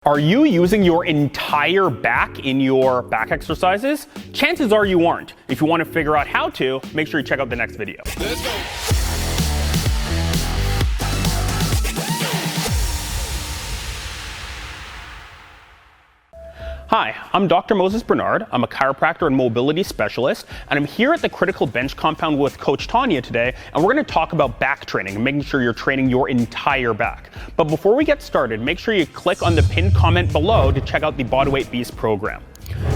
Are you using your entire back in your back exercises? Chances are you aren't. If you want to figure out how to, make sure you check out the next video. Let's go. Hi, I'm Dr. Moses Bernard. I'm a chiropractor and mobility specialist, and I'm here at the Critical Bench compound with Coach Tanya today, and we're going to talk about back training and making sure you're training your entire back. But before we get started, make sure you click on the pinned comment below to check out the Bodyweight Beast program.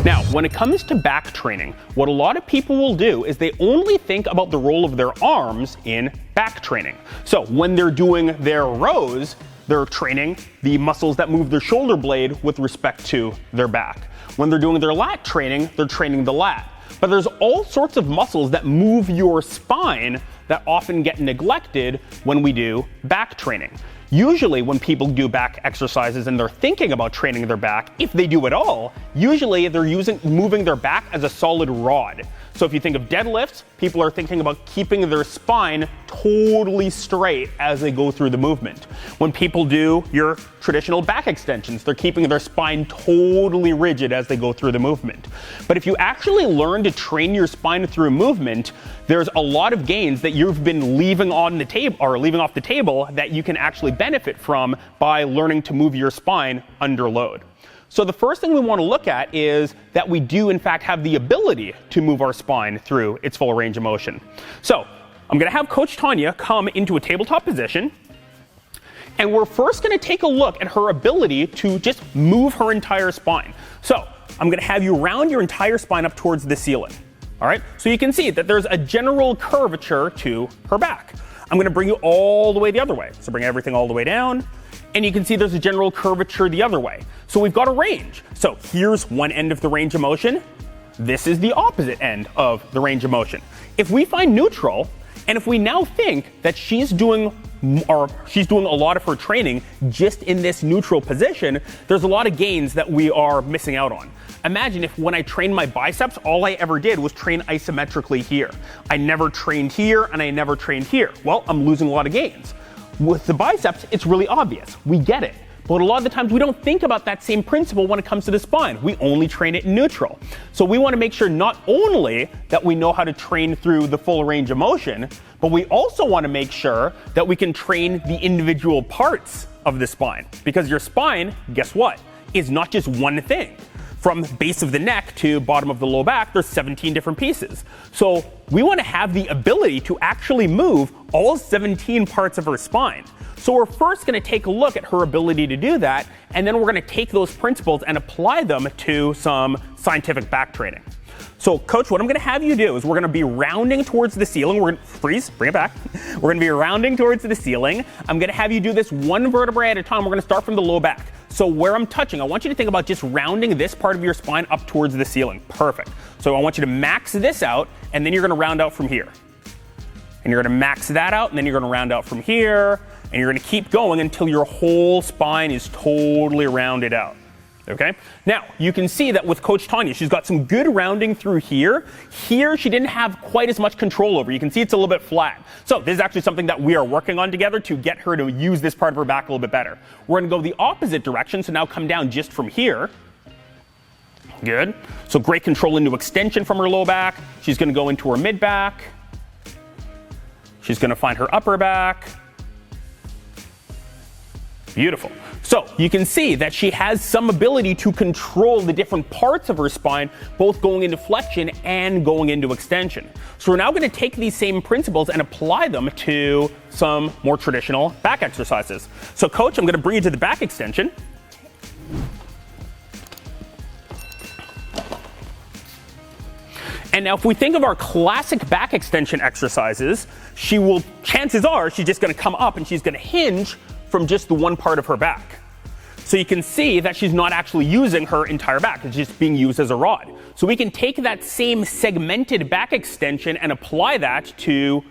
Now, when it comes to back training, what a lot of people will do is they only think about the role of their arms in back training. So when they're doing their rows, they're training the muscles that move their shoulder blade with respect to their back. When they're doing their lat training, they're training the lat. But there's all sorts of muscles that move your spine that often get neglected when we do back training. Usually when people do back exercises and they're thinking about training their back, if they do at all, usually they're moving their back as a solid rod. So if you think of deadlifts, people are thinking about keeping their spine totally straight as they go through the movement. When people do your traditional back extensions, they're keeping their spine totally rigid as they go through the movement. But if you actually learn to train your spine through movement, there's a lot of gains that you've been leaving on the table or leaving off the table that you can actually benefit from by learning to move your spine under load. So the first thing we want to look at is that we do in fact have the ability to move our spine through its full range of motion. So I'm going to have Coach Tanya come into a tabletop position, and we're first going to take a look at her ability to just move her entire spine. So I'm going to have you round your entire spine up towards the ceiling. All right, so you can see that there's a general curvature to her back. I'm going to bring you all the way the other way. So bring everything all the way down. And you can see there's a general curvature the other way. So we've got a range. So here's one end of the range of motion. This is the opposite end of the range of motion. If we find neutral, and if we now think that she's doing a lot of her training just in this neutral position, there's a lot of gains that we are missing out on. Imagine if when I trained my biceps, all I ever did was train isometrically here. I never trained here and I never trained here. Well, I'm losing a lot of gains. With the biceps, it's really obvious. We get it. But a lot of the times we don't think about that same principle when it comes to the spine. We only train it in neutral. So we want to make sure not only that we know how to train through the full range of motion, but we also want to make sure that we can train the individual parts of the spine. Because your spine, guess what, is not just one thing. From base of the neck to bottom of the low back, there's 17 different pieces. So we want to have the ability to actually move all 17 parts of her spine. So we're first going to take a look at her ability to do that, and then we're going to take those principles and apply them to some scientific back training. So Coach, what I'm going to have you do is we're going to be rounding towards the ceiling. We're going to freeze, bring it back. We're going to be rounding towards the ceiling. I'm going to have you do this one vertebrae at a time. We're going to start from the low back. So where I'm touching, I want you to think about just rounding this part of your spine up towards the ceiling. Perfect. So I want you to max this out, and then you're going to round out from here. And you're going to max that out, and then you're going to round out from here, and you're going to keep going until your whole spine is totally rounded out. Okay? Now, you can see that with Coach Tanya, she's got some good rounding through here. Here, she didn't have quite as much control over. You can see it's a little bit flat. So this is actually something that we are working on together to get her to use this part of her back a little bit better. We're going to go the opposite direction, so now come down just from here. Good. So great control into extension from her low back. She's going to go into her mid back. She's going to find her upper back. Beautiful. So you can see that she has some ability to control the different parts of her spine, both going into flexion and going into extension. So we're now going to take these same principles and apply them to some more traditional back exercises. So Coach, I'm going to bring you to the back extension. And now if we think of our classic back extension exercises, chances are she's just going to come up and she's going to hinge from just the one part of her back. So you can see that she's not actually using her entire back. It's just being used as a rod. So we can take that same segmented back extension and apply that to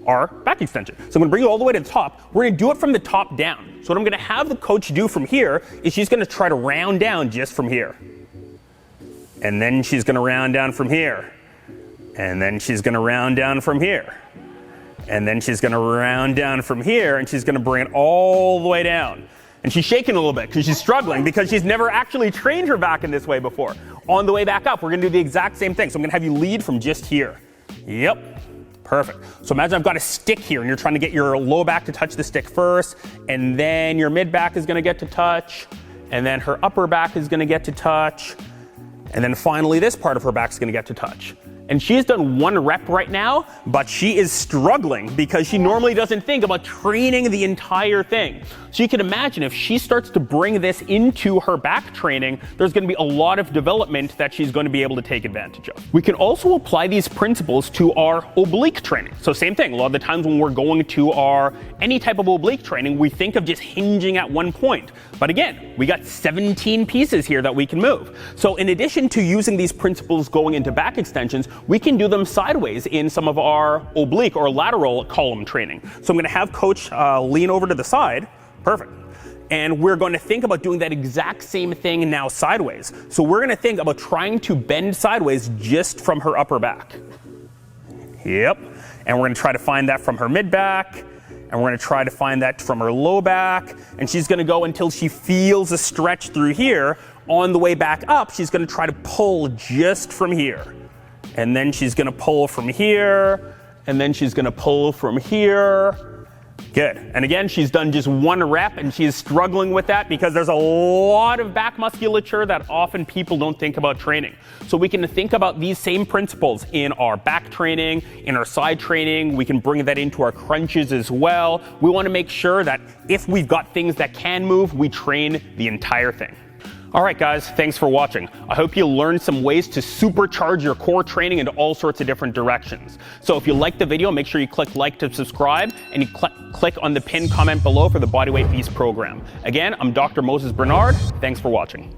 our back extension. So I'm going to bring you all the way to the top. We're going to do it from the top down. So what I'm going to have the coach do from here is she's going to try to round down just from here. And then she's going to round down from here. And then she's going to round down from here. And then she's going to round down from here, and she's going to bring it all the way down. And she's shaking a little bit because she's struggling because she's never actually trained her back in this way before. On the way back up, we're gonna do the exact same thing. So I'm gonna have you lead from just here. Yep, perfect. So imagine I've got a stick here and you're trying to get your low back to touch the stick first, and then your mid back is gonna get to touch, and then her upper back is gonna get to touch, and then finally this part of her back is gonna get to touch. And she has done 1 rep right now, but she is struggling because she normally doesn't think about training the entire thing. So you can imagine if she starts to bring this into her back training, there's going to be a lot of development that she's going to be able to take advantage of. We can also apply these principles to our oblique training. So same thing, a lot of the times when we're going to any type of oblique training, we think of just hinging at one point. But again, we got 17 pieces here that we can move. So in addition to using these principles going into back extensions, we can do them sideways in some of our oblique or lateral column training. So I'm going to have coach lean over to the side. Perfect. And we're going to think about doing that exact same thing now sideways. So we're going to think about trying to bend sideways just from her upper back. Yep. And we're going to try to find that from her mid back. And we're going to try to find that from her low back. And she's going to go until she feels a stretch through here. On the way back up, she's going to try to pull just from here. And then she's going to pull from here. And then she's going to pull from here. Good. And again, she's done just 1 rep and she's struggling with that because there's a lot of back musculature that often people don't think about training. So we can think about these same principles in our back training, in our side training. We can bring that into our crunches as well. We want to make sure that if we've got things that can move, we train the entire thing. All right, guys, thanks for watching. I hope you learned some ways to supercharge your core training into all sorts of different directions. So if you liked the video, make sure you click like to subscribe, and you click on the pinned comment below for the Bodyweight Beast program. Again, I'm Dr. Moses Bernard. Thanks for watching.